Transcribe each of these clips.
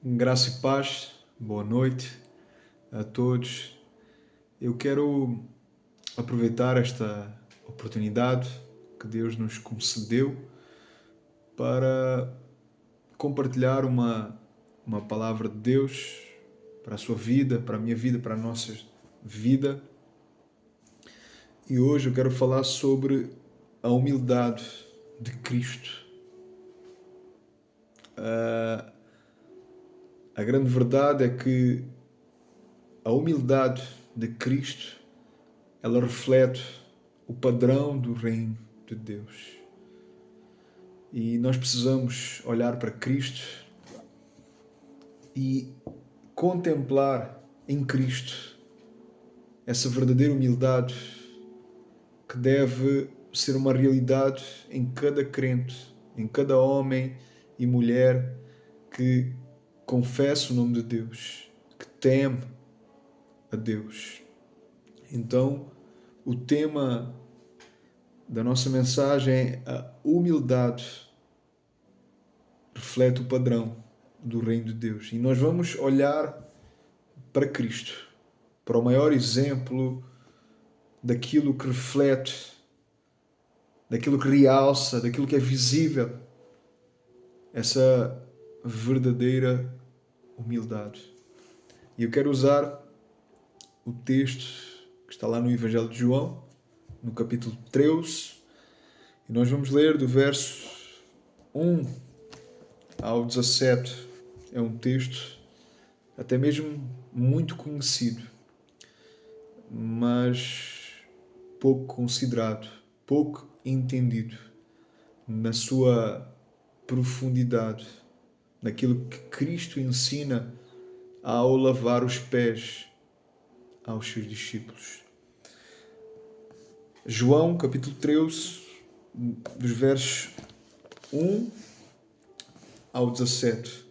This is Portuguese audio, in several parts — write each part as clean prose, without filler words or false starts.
Graça e paz, boa noite a todos. Eu quero aproveitar esta oportunidade que Deus nos concedeu para compartilhar uma palavra de Deus para a sua vida, para a minha vida, para a nossa vida. E hoje eu quero falar sobre a humildade de Cristo. A grande verdade é que a humildade de Cristo, ela reflete o padrão do reino de Deus. E nós precisamos olhar para Cristo e contemplar em Cristo essa verdadeira humildade que deve ser uma realidade em cada crente, em cada homem e mulher que confessa o nome de Deus, que teme a Deus. Então, o tema da nossa mensagem é a humildade reflete o padrão do reino de Deus. E nós vamos olhar para Cristo, para o maior exemplo daquilo que reflete, daquilo que realça, daquilo que é visível, essa verdadeira humildade. E eu quero usar o texto que está lá no Evangelho de João, no capítulo 13, e nós vamos ler do verso 1 ao 17. É um texto até mesmo muito conhecido, mas pouco considerado, pouco entendido na sua profundidade, naquilo que Cristo ensina ao lavar os pés aos seus discípulos. João, capítulo 13, dos versos 1 ao 17,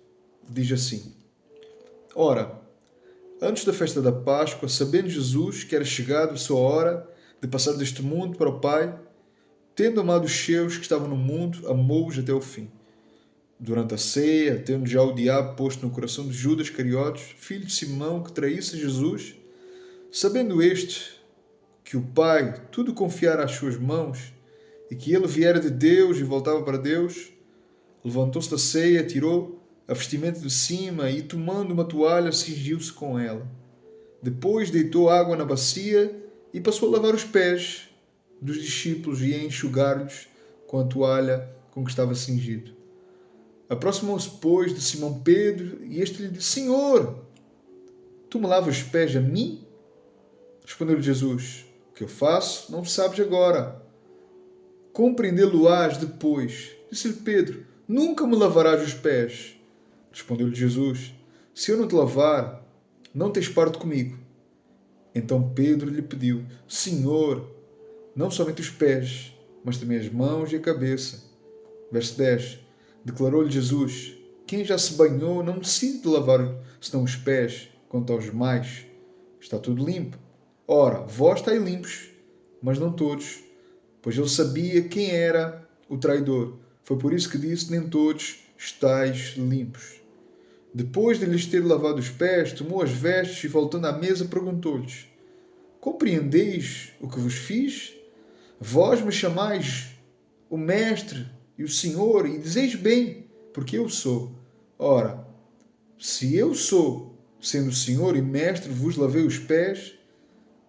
diz assim: Ora, antes da festa da Páscoa, sabendo Jesus que era chegado a sua hora de passar deste mundo para o Pai, tendo amado os seus que estavam no mundo, amou-os até o fim. Durante a ceia, tendo já o diabo posto no coração de Judas Iscariotes, filho de Simão, que traísse Jesus, sabendo este que o Pai tudo confiara às suas mãos e que ele viera de Deus e voltava para Deus, levantou-se da ceia, tirou a vestimenta de cima e, tomando uma toalha, cingiu-se com ela. Depois deitou água na bacia e passou a lavar os pés dos discípulos e a enxugar-lhes com a toalha com que estava cingido. Aproximou-se, pois, de Simão Pedro e este lhe disse: Senhor, tu me lavas os pés a mim? Respondeu-lhe Jesus: O que eu faço não sabes agora. Compreendê-lo-ás depois. Disse-lhe Pedro: Nunca me lavarás os pés. Respondeu-lhe Jesus: Se eu não te lavar, não tens parte comigo. Então Pedro lhe pediu: Senhor, não somente os pés, mas também as mãos e a cabeça. Verso 10. Declarou-lhe Jesus: Quem já se banhou não necessita de lavar senão os pés, quanto aos demais. Está tudo limpo. Ora, vós estáis limpos, mas não todos, pois ele sabia quem era o traidor. Foi por isso que disse: Nem todos estáis limpos. Depois de lhes ter lavado os pés, tomou as vestes e, voltando à mesa, perguntou-lhes: Compreendeis o que vos fiz? Vós me chamais o Mestre e o Senhor, e dizeis bem, porque eu sou. Ora, se eu sou, sendo Senhor e Mestre, vos lavei os pés,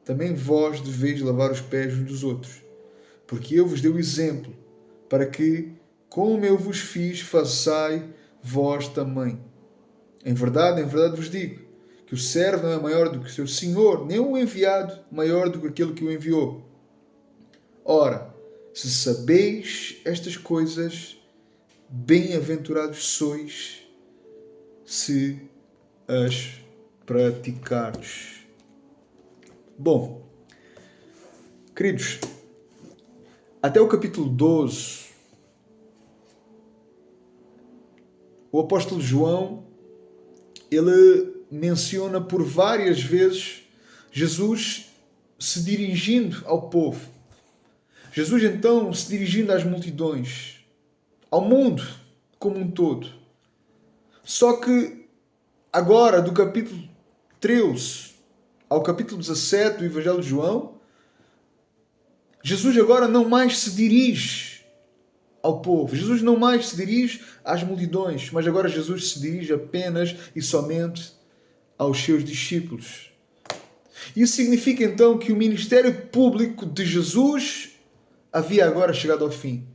também vós deveis lavar os pés uns dos outros. Porque eu vos dei o exemplo, para que, como eu vos fiz, façai vós também. Em verdade vos digo, que o servo não é maior do que o seu Senhor, nem o enviado maior do que aquele que o enviou. Ora, se sabeis estas coisas, bem-aventurados sois se as praticardes. Bom, queridos, até o capítulo 12, o apóstolo João, ele menciona por várias vezes Jesus se dirigindo ao povo. Jesus, então, se dirigindo às multidões, ao mundo como um todo. Só que agora, do capítulo 13 ao capítulo 17 do Evangelho de João, Jesus agora não mais se dirige ao povo. Jesus não mais se dirige às multidões, mas agora Jesus se dirige apenas e somente aos seus discípulos. Isso significa então que o ministério público de Jesus havia agora chegado ao fim.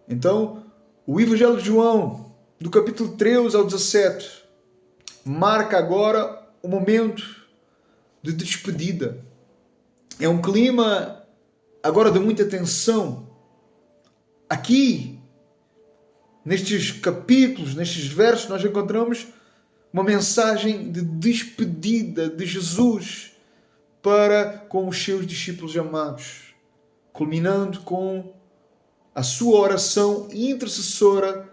Então, o Evangelho de João, do capítulo 13 ao 17, marca agora o momento de despedida. É um clima agora de muita tensão. Aqui, nestes capítulos, nestes versos, nós encontramos uma mensagem de despedida de Jesus para com os seus discípulos amados, culminando com a sua oração intercessora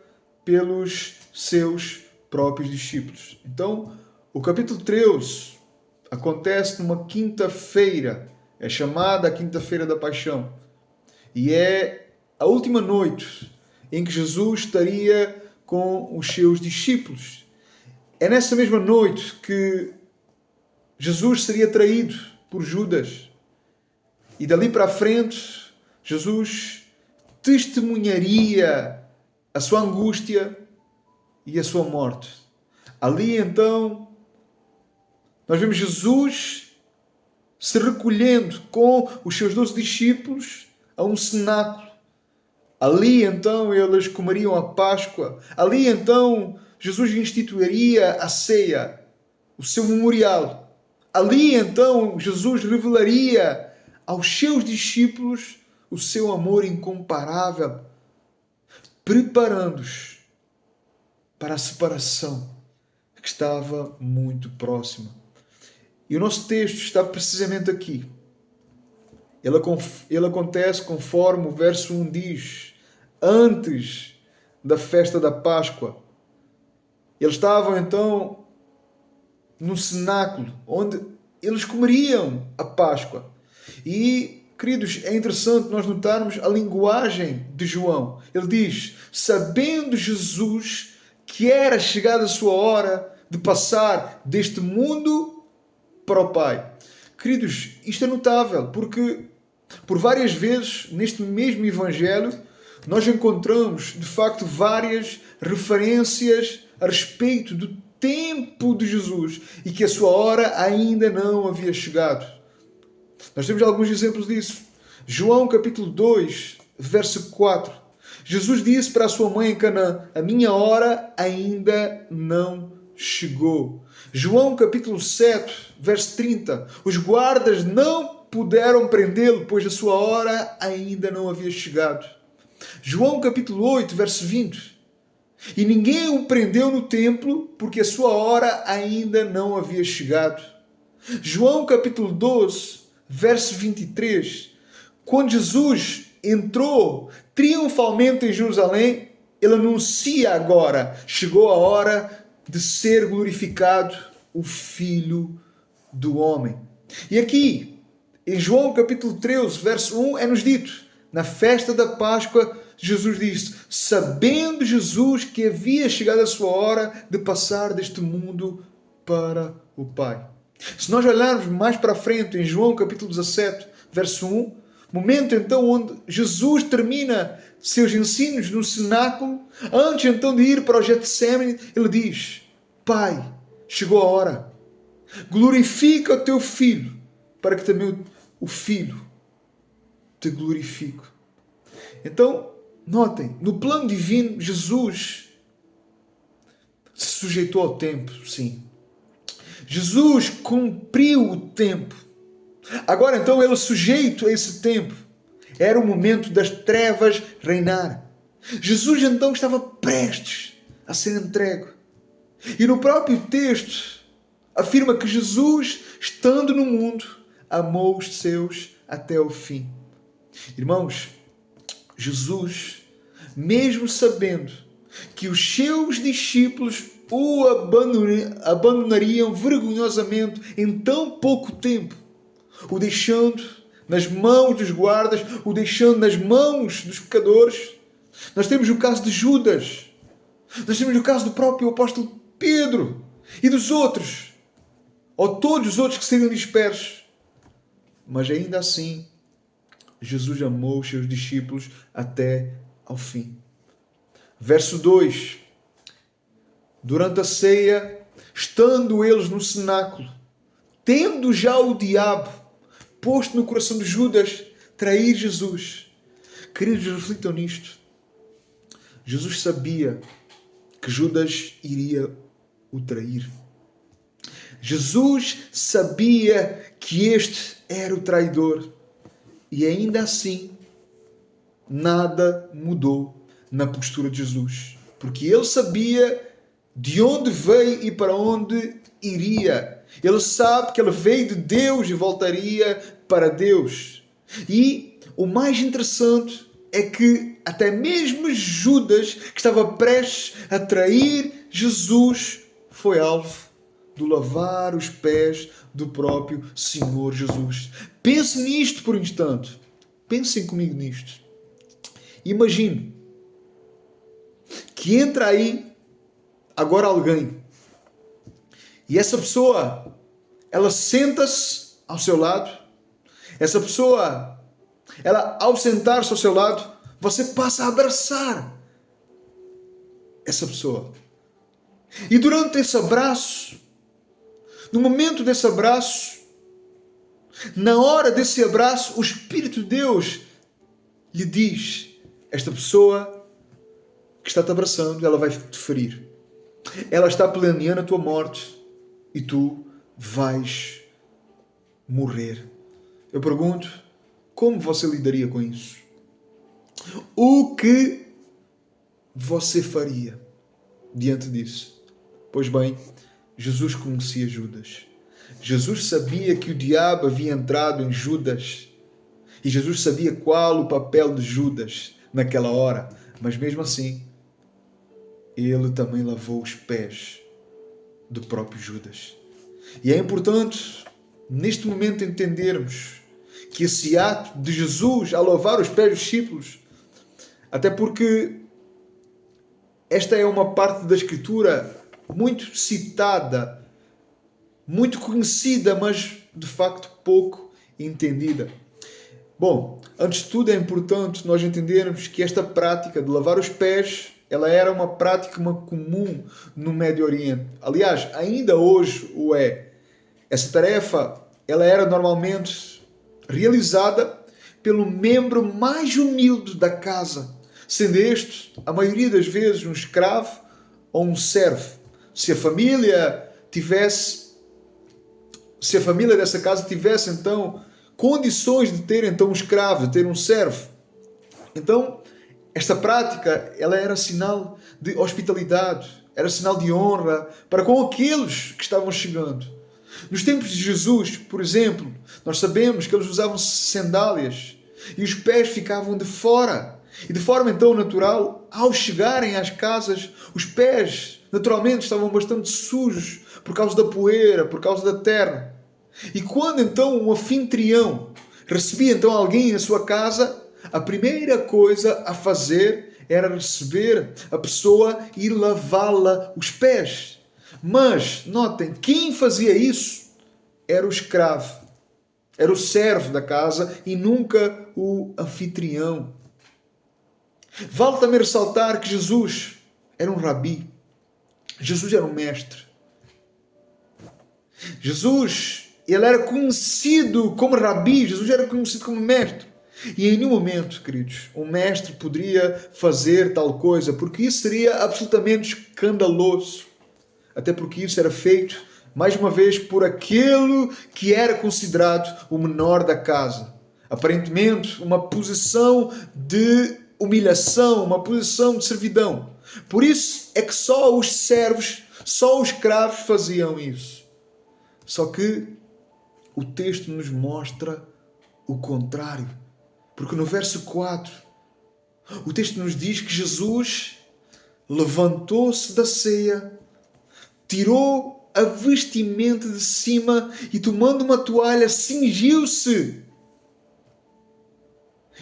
pelos seus próprios discípulos. Então, o capítulo 13 acontece numa quinta-feira, é chamada a Quinta-feira da Paixão, e é a última noite em que Jesus estaria com os seus discípulos. É nessa mesma noite que Jesus seria traído por Judas, e dali para a frente Jesus testemunharia a sua angústia e a sua morte. Ali então nós vemos Jesus se recolhendo com os seus 12 discípulos a um cenáculo. Ali então eles comeriam a Páscoa. Ali então Jesus instituiria a ceia, o seu memorial. Ali então Jesus revelaria aos seus discípulos o seu amor incomparável, preparando-os para a separação que estava muito próxima. E o nosso texto está precisamente aqui. Ele acontece conforme o verso 1 diz, antes da festa da Páscoa. Eles estavam então no cenáculo, onde eles comeriam a Páscoa. E, queridos, é interessante nós notarmos a linguagem de João. Ele diz, sabendo Jesus que era chegada a sua hora de passar deste mundo para o Pai. Queridos, isto é notável, porque por várias vezes neste mesmo Evangelho nós encontramos de facto várias referências a respeito do tempo de Jesus e que a sua hora ainda não havia chegado. Nós temos alguns exemplos disso. João capítulo 2, verso 4. Jesus disse para a sua mãe em Canaã, a minha hora ainda não chegou. João capítulo 7, verso 30. Os guardas não puderam prendê-lo, pois a sua hora ainda não havia chegado. João capítulo 8, verso 20. E ninguém o prendeu no templo, porque a sua hora ainda não havia chegado. João capítulo 12, verso 23. Quando Jesus entrou triunfalmente em Jerusalém, ele anuncia agora, chegou a hora de ser glorificado o Filho do Homem. E aqui, em João capítulo 13, verso 1, é-nos dito, na festa da Páscoa, Jesus disse, sabendo Jesus que havia chegado a sua hora de passar deste mundo para o Pai. Se nós olharmos mais para frente, em João capítulo 17, verso 1, momento então onde Jesus termina seus ensinos no cenáculo, antes então de ir para o Getsemane, ele diz, Pai, chegou a hora, glorifica o teu Filho, para que também o Filho te glorifique. Então, notem, no plano divino, Jesus se sujeitou ao tempo, sim. Jesus cumpriu o tempo. Agora, então, ele sujeito a esse tempo. Era o momento das trevas reinar. Jesus, então, estava prestes a ser entregue. E no próprio texto, afirma que Jesus, estando no mundo, amou os seus até o fim. Irmãos, Jesus, mesmo sabendo que os seus discípulos o abandonariam vergonhosamente em tão pouco tempo, o deixando nas mãos dos guardas, o deixando nas mãos dos pecadores. Nós temos o caso de Judas, nós temos o caso do próprio apóstolo Pedro, e dos outros, ou todos os outros que seriam dispersos. Mas ainda assim, Jesus amou os seus discípulos até ao fim. Verso 2. Durante a ceia, estando eles no cenáculo, tendo já o diabo posto no coração de Judas trair Jesus. Queridos, reflitam nisto. Jesus sabia que Judas iria o trair. Jesus sabia que este era o traidor. E ainda assim, nada mudou na postura de Jesus. Porque ele sabia de onde veio e para onde iria. Ele sabe que ele veio de Deus e voltaria para Deus. E o mais interessante é que até mesmo Judas, que estava prestes a trair Jesus, foi alvo do lavar os pés do próprio Senhor Jesus. Pense nisto por um instante. Pensem comigo nisto. Imagine que entra aí agora alguém e essa pessoa, ela senta-se ao seu lado. Essa pessoa, ela, ao sentar-se ao seu lado, você passa a abraçar essa pessoa. E durante esse abraço, no momento desse abraço, na hora desse abraço, o Espírito de Deus lhe diz: esta pessoa que está te abraçando, ela vai te ferir. Ela está planeando a tua morte e tu vais morrer. Eu pergunto, como você lidaria com isso? O que você faria diante disso? Pois bem, Jesus conhecia Judas. Jesus sabia que o diabo havia entrado em Judas. E Jesus sabia qual o papel de Judas naquela hora. Mas mesmo assim, ele também lavou os pés do próprio Judas. E é importante, neste momento, entendermos que esse ato de Jesus a lavar os pés dos discípulos, até porque esta é uma parte da Escritura muito citada, muito conhecida, mas de facto pouco entendida. Bom, antes de tudo é importante nós entendermos que esta prática de lavar os pés, ela era uma prática comum no Médio Oriente. Aliás, ainda hoje o é. Essa tarefa, ela era normalmente realizada pelo membro mais humilde da casa, sendo este, a maioria das vezes, um escravo ou um servo. Se a família dessa casa tivesse, então, condições de ter, então, um escravo, de ter um servo. Então, esta prática, ela era sinal de hospitalidade, era sinal de honra para com aqueles que estavam chegando. Nos tempos de Jesus, por exemplo, nós sabemos que eles usavam sandálias e os pés ficavam de fora. E de forma então natural, ao chegarem às casas, os pés naturalmente estavam bastante sujos por causa da poeira, por causa da terra. E quando então um anfitrião recebia então alguém na sua casa, a primeira coisa a fazer era receber a pessoa e lavá-la os pés. Mas, notem, quem fazia isso era o escravo, era o servo da casa e nunca o anfitrião. Vale também ressaltar que Jesus era um rabi, Jesus era um mestre. Jesus, ele era conhecido como rabi, Jesus era conhecido como mestre. E em nenhum momento, queridos, um mestre poderia fazer tal coisa, porque isso seria absolutamente escandaloso. Até porque isso era feito, mais uma vez, por aquele que era considerado o menor da casa. Aparentemente, uma posição de humilhação, uma posição de servidão. Por isso é que só os servos, só os escravos faziam isso. Só que o texto nos mostra o contrário. Porque no verso 4, o texto nos diz que Jesus levantou-se da ceia, tirou a vestimenta de cima e, tomando uma toalha, cingiu-se.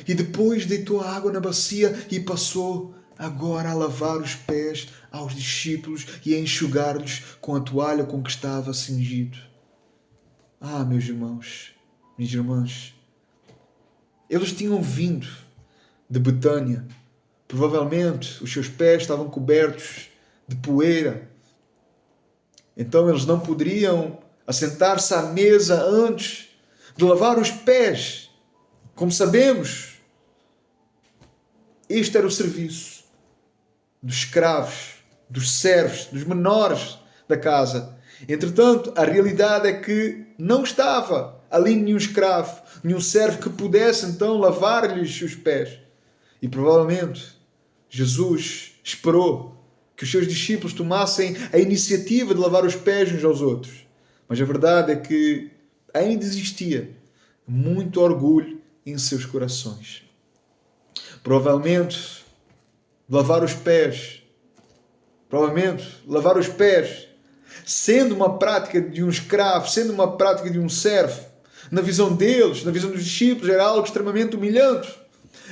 E depois deitou a água na bacia e passou agora a lavar os pés aos discípulos e a enxugar-lhes com a toalha com que estava cingido. Ah, meus irmãos, minhas irmãs, eles tinham vindo de Betânia. Provavelmente os seus pés estavam cobertos de poeira. Então eles não poderiam assentar-se à mesa antes de lavar os pés. Como sabemos, este era o serviço dos escravos, dos servos, dos menores da casa. Entretanto, a realidade é que não estava ali nenhum escravo, nenhum servo que pudesse então lavar-lhes os pés. E provavelmente Jesus esperou que os seus discípulos tomassem a iniciativa de lavar os pés uns aos outros. Mas a verdade é que ainda existia muito orgulho em seus corações. Provavelmente lavar os pés, sendo uma prática de um escravo, sendo uma prática de um servo, na visão deles, na visão dos discípulos, era algo extremamente humilhante.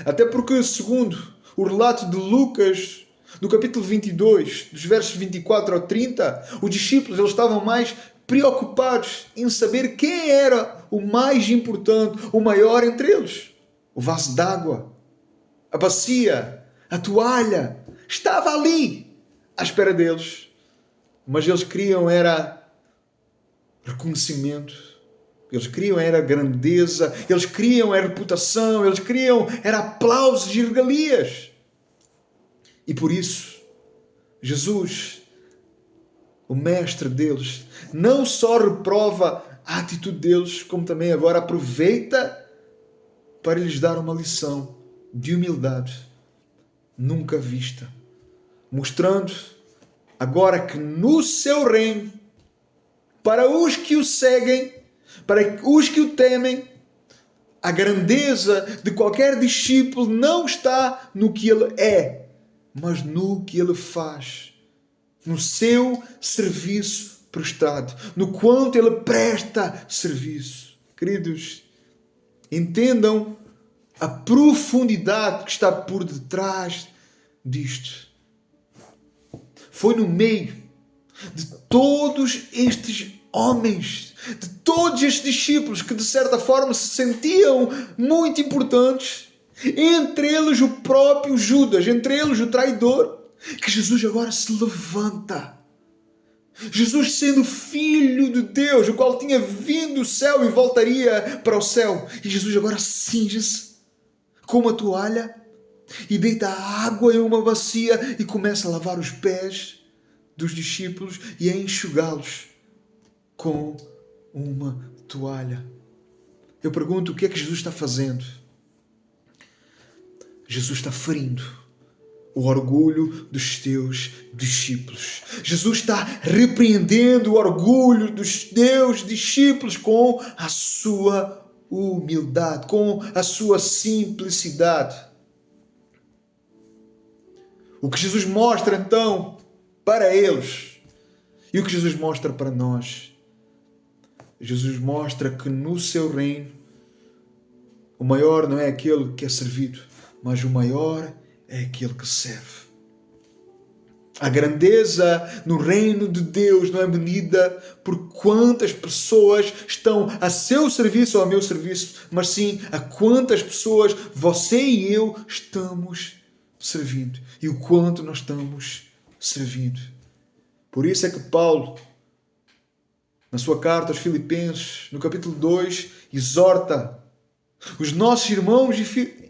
Até porque, segundo o relato de Lucas, no capítulo 22, dos versos 24 ao 30, os discípulos eles estavam mais preocupados em saber quem era o mais importante, o maior entre eles. O vaso d'água, a bacia, a toalha, estava ali à espera deles. Mas eles queriam era reconhecimento, eles queriam era grandeza, eles queriam era reputação, eles queriam era aplausos e regalias. E por isso, Jesus, o mestre deles, não só reprova a atitude deles, como também agora aproveita para lhes dar uma lição de humildade nunca vista, mostrando agora que no seu reino, para os que o seguem, para os que o temem, a grandeza de qualquer discípulo não está no que ele é, mas no que ele faz, no seu serviço prestado, no quanto ele presta serviço. Queridos, entendam a profundidade que está por detrás disto. Foi no meio de todos estes homens, de todos estes discípulos que de certa forma se sentiam muito importantes, entre eles o próprio Judas, entre eles o traidor, que Jesus agora se levanta. Jesus, sendo filho de Deus, o qual tinha vindo do céu e voltaria para o céu, e Jesus agora cinge-se com uma toalha e deita água em uma bacia e começa a lavar os pés dos discípulos e a enxugá-los com uma toalha. Eu pergunto, o que é que Jesus está fazendo? Jesus está ferindo o orgulho dos teus discípulos. Jesus está repreendendo o orgulho dos teus discípulos com a sua humildade, com a sua simplicidade. O que Jesus mostra então para eles e o que Jesus mostra para nós. Jesus mostra que no seu reino o maior não é aquele que é servido, mas o maior é aquele que serve. A grandeza no reino de Deus não é medida por quantas pessoas estão a seu serviço ou a meu serviço, mas sim a quantas pessoas você e eu estamos servindo e o quanto nós estamos servindo. Por isso é que Paulo, na sua carta aos Filipenses, no capítulo 2, exorta os nossos irmãos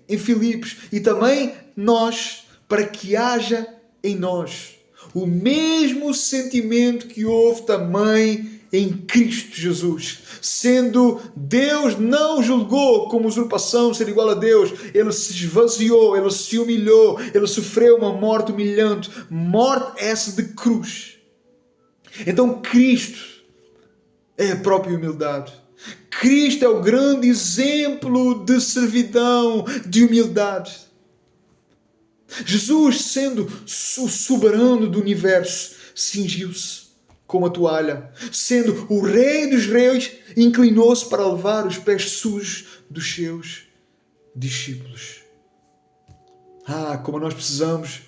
em Filipos e também nós, para que haja em nós o mesmo sentimento que houve também em Cristo Jesus. Sendo Deus, não julgou como usurpação ser igual a Deus. Ele se esvaziou, ele se humilhou, ele sofreu uma morte humilhante, morte essa de cruz. Então Cristo é a própria humildade. Cristo é o grande exemplo de servidão, de humildade. Jesus, sendo o soberano do universo, cingiu-se com uma toalha. Sendo o Rei dos Reis, inclinou-se para lavar os pés sujos dos seus discípulos. Ah, como nós precisamos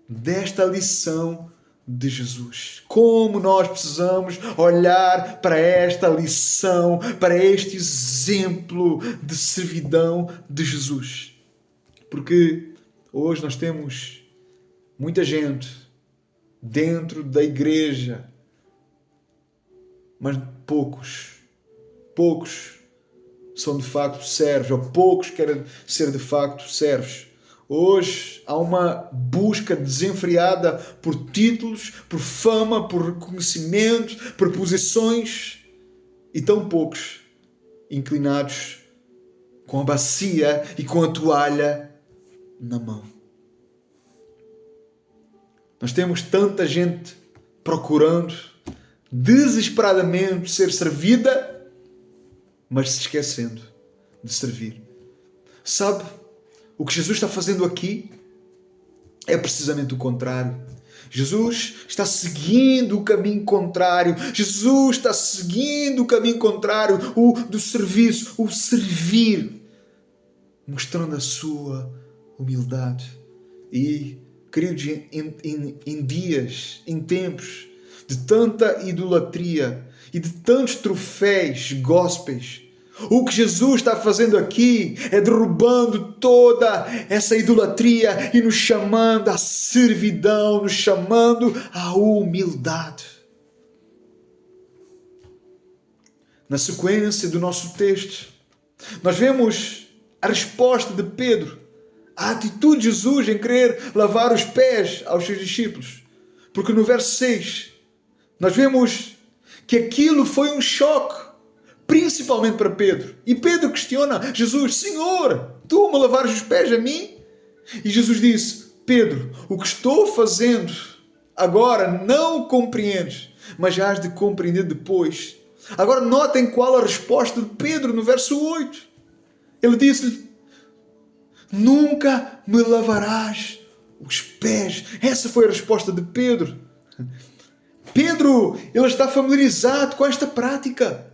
desta lição de Jesus. Como nós precisamos olhar para esta lição, para este exemplo de servidão de Jesus. Porque hoje nós temos muita gente dentro da igreja, mas poucos são de facto servos, ou poucos querem ser de facto servos. Hoje há uma busca desenfreada por títulos, por fama, por reconhecimentos, por posições, e tão poucos inclinados com a bacia e com a toalha na mão. Nós temos tanta gente procurando desesperadamente ser servida, mas se esquecendo de servir. Sabe, o que Jesus está fazendo aqui é precisamente o contrário. Jesus está seguindo o caminho contrário. Jesus está seguindo o caminho contrário, o do serviço, o servir, mostrando a sua humildade. E, queridos, em dias, em tempos de tanta idolatria e de tantos troféus gospels, o que Jesus está fazendo aqui é derrubando toda essa idolatria e nos chamando à servidão, nos chamando à humildade. Na sequência do nosso texto, nós vemos a resposta de Pedro, a atitude de Jesus em querer lavar os pés aos seus discípulos. Porque no verso 6, nós vemos que aquilo foi um choque, principalmente para Pedro. E Pedro questiona Jesus: Senhor, tu me lavares os pés a mim? E Jesus disse: Pedro, o que estou fazendo agora não compreendes, mas já has de compreender depois. Agora notem qual a resposta de Pedro no verso 8. Ele disse-lhe: nunca me lavarás os pés. Essa foi a resposta de Pedro. Pedro, ele está familiarizado com esta prática.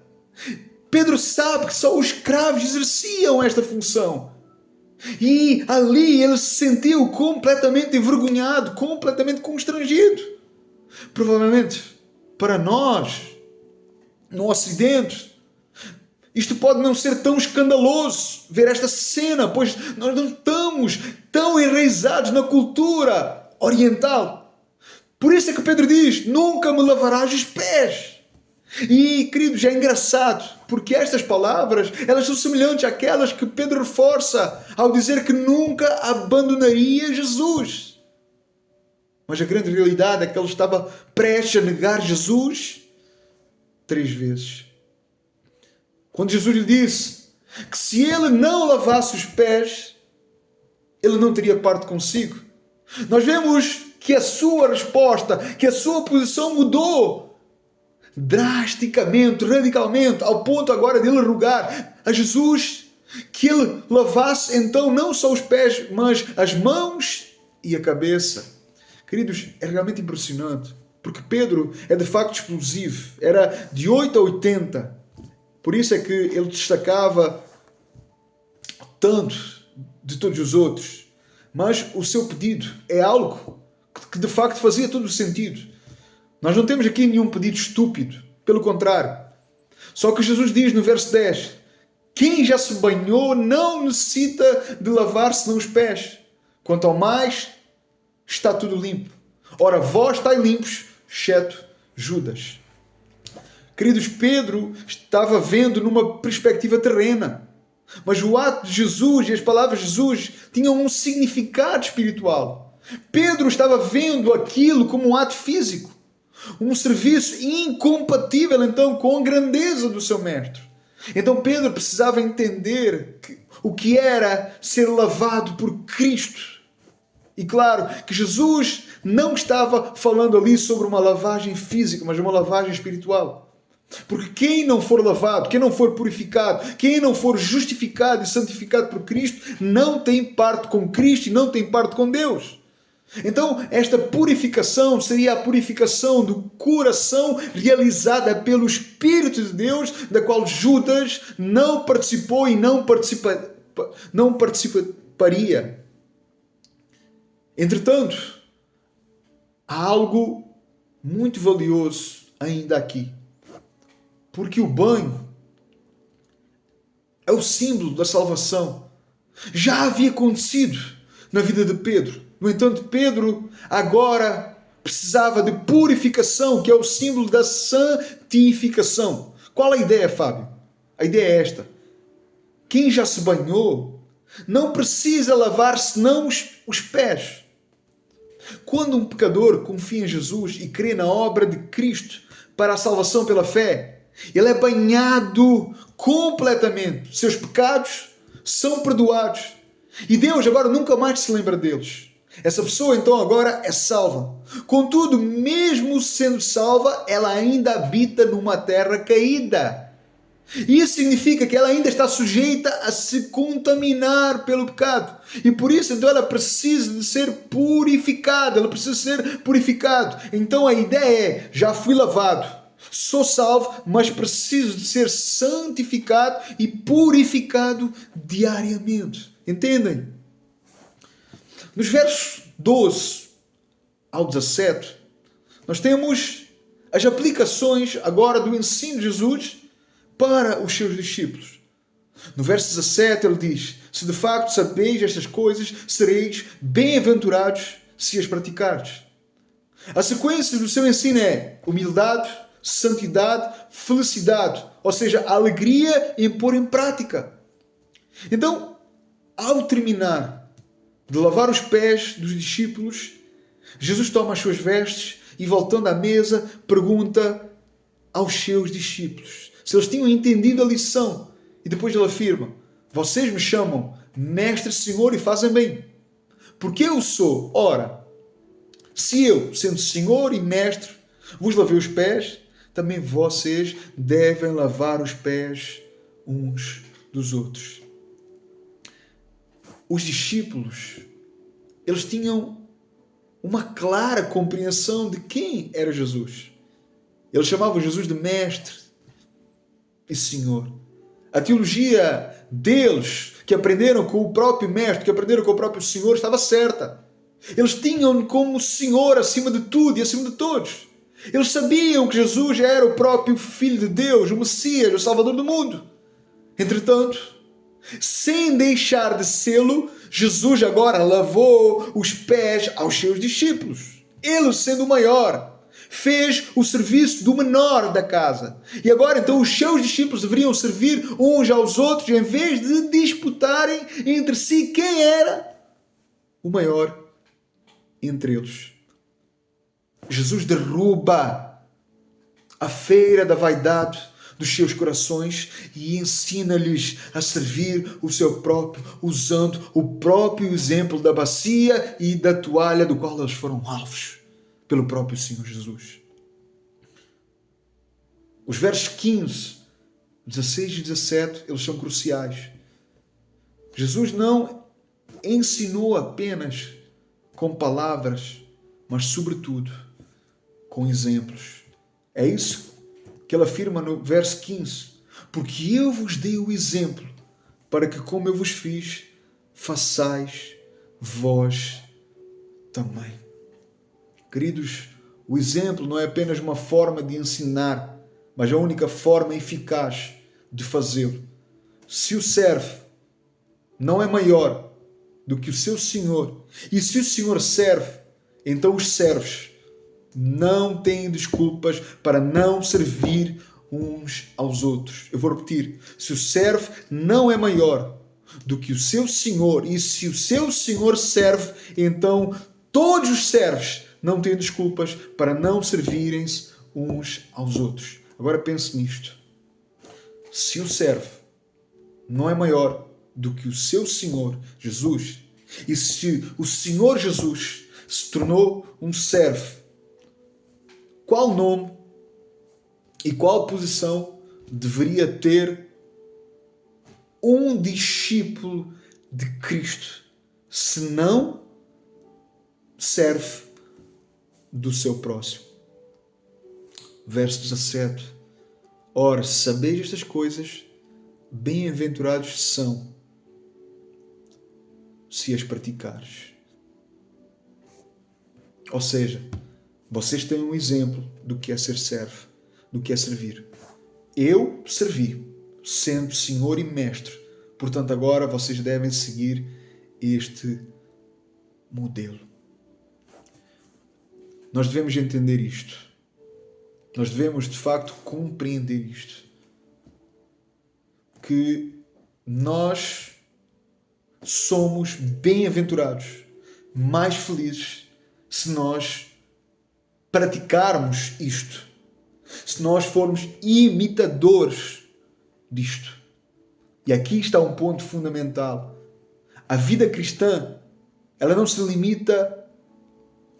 Pedro sabe que só os escravos exerciam esta função. E ali ele se sentiu completamente envergonhado, completamente constrangido. Provavelmente, para nós, no Ocidente, isto pode não ser tão escandaloso ver esta cena, pois nós não estamos tão enraizados na cultura oriental. Por isso é que Pedro diz: nunca me lavarás os pés. E, queridos, é engraçado, porque estas palavras, elas são semelhantes àquelas que Pedro reforça ao dizer que nunca abandonaria Jesus. Mas a grande realidade é que ele estava prestes a negar Jesus 3 vezes. Quando Jesus lhe disse que se ele não lavasse os pés, ele não teria parte consigo, nós vemos que a sua resposta, que a sua posição mudou drasticamente, radicalmente, ao ponto agora de ele rogar a Jesus que ele lavasse então não só os pés, mas as mãos e a cabeça. Queridos, é realmente impressionante, porque Pedro é de facto explosivo, era de 8 a 80, por isso é que ele destacava tanto de todos os outros, mas o seu pedido é algo que de facto fazia todo o sentido. Nós não temos aqui nenhum pedido estúpido, pelo contrário. Só que Jesus diz no verso 10, quem já se banhou não necessita de lavar senão os pés. Quanto ao mais, está tudo limpo. Ora, vós estáis limpos, exceto Judas. Queridos, Pedro estava vendo numa perspectiva terrena. Mas o ato de Jesus e as palavras de Jesus tinham um significado espiritual. Pedro estava vendo aquilo como um ato físico. Um serviço incompatível, então, com a grandeza do seu mestre. Então Pedro precisava entender o que era ser lavado por Cristo. E claro que Jesus não estava falando ali sobre uma lavagem física, mas uma lavagem espiritual. Porque quem não for lavado, quem não for purificado, quem não for justificado e santificado por Cristo, não tem parte com Cristo e não tem parte com Deus. Então, esta purificação seria a purificação do coração realizada pelo Espírito de Deus, da qual Judas não participou e não participaria. Entretanto, há algo muito valioso ainda aqui. Porque o banho é o símbolo da salvação. Já havia acontecido na vida de Pedro. No entanto, Pedro agora precisava de purificação, que é o símbolo da santificação. Qual a ideia, Fábio? A ideia é esta. Quem já se banhou não precisa lavar senão os pés. Quando um pecador confia em Jesus e crê na obra de Cristo para a salvação pela fé, ele é banhado completamente. Seus pecados são perdoados. E Deus agora nunca mais se lembra deles. Essa pessoa então agora é salva. Contudo, mesmo sendo salva, ela ainda habita numa terra caída. E isso significa que ela ainda está sujeita a se contaminar pelo pecado. E por isso, então, ela precisa de ser purificada. Ela precisa ser purificado. Então, a ideia é, já fui lavado, sou salvo, mas preciso de ser santificado e purificado diariamente. Entendem? Nos versos 12 ao 17, nós temos as aplicações agora do ensino de Jesus para os seus discípulos. No verso 17 ele diz: se de facto sabeis estas coisas, sereis bem-aventurados se as praticardes. A sequência do seu ensino é humildade, santidade, felicidade, ou seja, alegria em pôr em prática. Então, ao terminar de lavar os pés dos discípulos, Jesus toma as suas vestes e, voltando à mesa, pergunta aos seus discípulos se eles tinham entendido a lição. E depois ele afirma: vocês me chamam Mestre, Senhor, e fazem bem, porque eu sou. Ora, se eu, sendo Senhor e Mestre, vos lavei os pés, também vocês devem lavar os pés uns dos outros. Os discípulos, eles tinham uma clara compreensão de quem era Jesus. Eles chamavam Jesus de Mestre e Senhor. A teologia deles, que aprenderam com o próprio Mestre, que aprenderam com o próprio Senhor, estava certa. Eles tinham como Senhor acima de tudo e acima de todos. Eles sabiam que Jesus era o próprio Filho de Deus, o Messias, o Salvador do mundo. Entretanto, sem deixar de sê-lo, Jesus agora lavou os pés aos seus discípulos. Ele, sendo o maior, fez o serviço do menor da casa. E agora então os seus discípulos deveriam servir uns aos outros em vez de disputarem entre si quem era o maior entre eles. Jesus derruba a feira da vaidade dos seus corações e ensina-lhes a servir o seu próprio, usando o próprio exemplo da bacia e da toalha do qual eles foram alvos pelo próprio Senhor Jesus. Os versos 15, 16 e 17, eles são cruciais. Jesus não ensinou apenas com palavras, mas sobretudo com exemplos. É isso que ele afirma no verso 15. Porque eu vos dei o exemplo, para que como eu vos fiz, façais vós também. Queridos, o exemplo não é apenas uma forma de ensinar, mas a única forma eficaz de fazê-lo. Se o servo não é maior do que o seu Senhor, e se o Senhor serve, então os servos não têm desculpas para não servir uns aos outros. Eu vou repetir. Se o servo não é maior do que o seu Senhor, e se o seu Senhor serve, então todos os servos não têm desculpas para não servirem-se uns aos outros. Agora pense nisto. Se o servo não é maior do que o seu Senhor, Jesus, e se o Senhor Jesus se tornou um servo, qual nome e qual posição deveria ter um discípulo de Cristo, se não serve do seu próximo? Verso 17. Ora, se sabeis estas coisas, bem-aventurados são se as praticares. Ou seja, Vocês têm um exemplo do que é ser servo, do que é servir. Eu servi, sendo Senhor e Mestre. Portanto, agora vocês devem seguir este modelo. Nós devemos entender isto. Nós devemos, de facto, compreender isto. Que nós somos bem-aventurados, mais felizes, se nós praticarmos isto. Se nós formos imitadores disto. E aqui está um ponto fundamental. A vida cristã, ela não se limita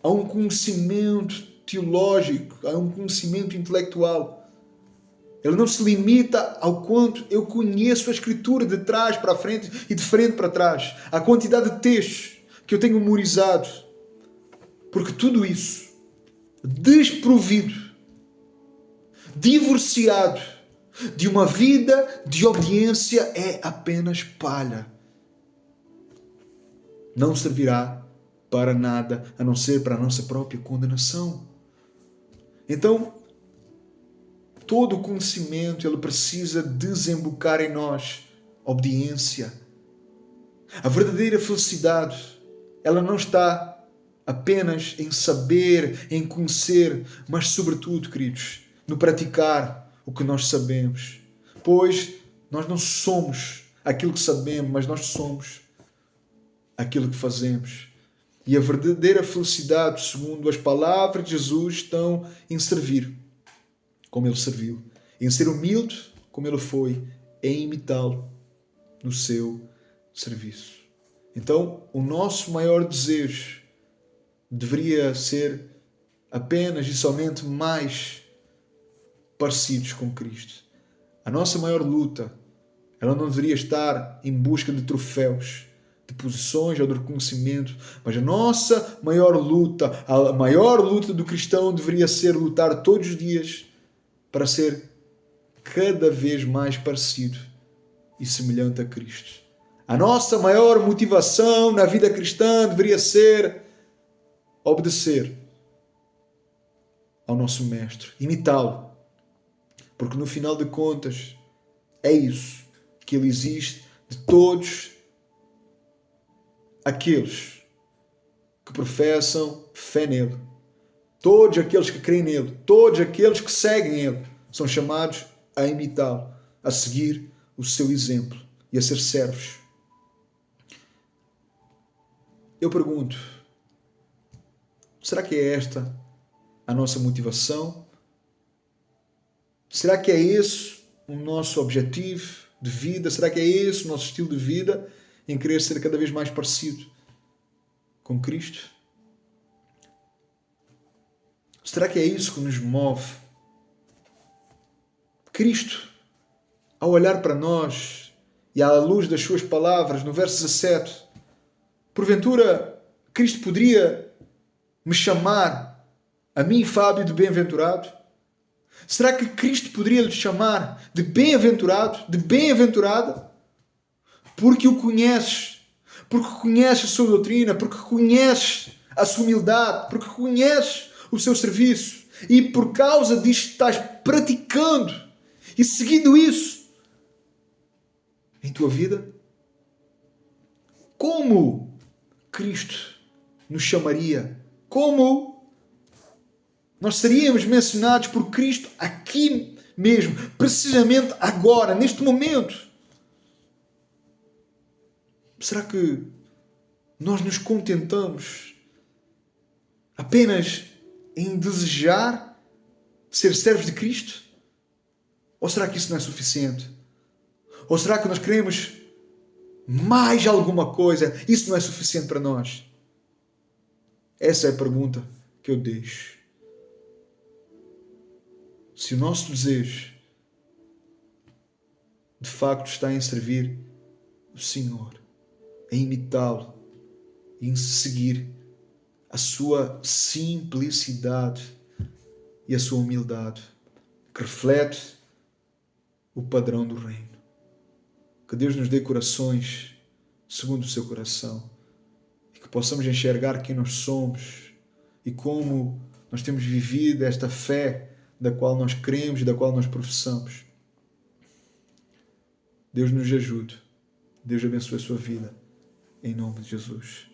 a um conhecimento teológico, a um conhecimento intelectual. Ela não se limita ao quanto eu conheço a Escritura de trás para a frente e de frente para trás. A quantidade de textos que eu tenho memorizado. Porque tudo isso, desprovido, divorciado de uma vida de obediência, é apenas palha. Não servirá para nada, a não ser para a nossa própria condenação. Então, todo o conhecimento, ele precisa desembocar em nós obediência. A verdadeira felicidade, ela não está apenas em saber, em conhecer, mas sobretudo, queridos, no praticar o que nós sabemos. Pois nós não somos aquilo que sabemos, mas nós somos aquilo que fazemos. E a verdadeira felicidade, segundo as palavras de Jesus, estão em servir, como ele serviu, em ser humilde, como ele foi, em imitá-lo no seu serviço. Então, o nosso maior desejo deveria ser apenas e somente mais parecidos com Cristo. A nossa maior luta, ela não deveria estar em busca de troféus, de posições ou de reconhecimento, mas a nossa maior luta, a maior luta do cristão deveria ser lutar todos os dias para ser cada vez mais parecido e semelhante a Cristo. A nossa maior motivação na vida cristã deveria ser obedecer ao nosso Mestre, imitá-lo, porque no final de contas é isso que ele exige de todos aqueles que professam fé nele. Todos aqueles que creem nele, todos aqueles que seguem ele, são chamados a imitá-lo, a seguir o seu exemplo e a ser servos. Eu pergunto, será que é esta a nossa motivação? Será que é esse o nosso objetivo de vida? Será que é esse o nosso estilo de vida, em querer ser cada vez mais parecido com Cristo? Será que é isso que nos move? Cristo, ao olhar para nós e à luz das suas palavras, no verso 17, porventura Cristo poderia me chamar a mim, Fábio, de bem-aventurado? Será que Cristo poderia lhe chamar de bem-aventurado, de bem-aventurada? Porque o conheces, porque conheces a sua doutrina, porque conheces a sua humildade, porque conheces o seu serviço e por causa disto estás praticando e seguindo isso em tua vida? Como Cristo nos chamaria? Como nós seríamos mencionados por Cristo aqui mesmo, precisamente agora, neste momento? Será que nós nos contentamos apenas em desejar ser servos de Cristo? Ou será que isso não é suficiente? Ou será que nós queremos mais alguma coisa? Isso não é suficiente para nós? Essa é a pergunta que eu deixo. Se o nosso desejo de facto está em servir o Senhor, em imitá-lo, em seguir a sua simplicidade e a sua humildade, que reflete o padrão do reino. Que Deus nos dê corações segundo o seu coração e que possamos enxergar quem nós somos e como nós temos vivido esta fé da qual nós cremos e da qual nós professamos. Deus nos ajude. Deus abençoe a sua vida. Em nome de Jesus.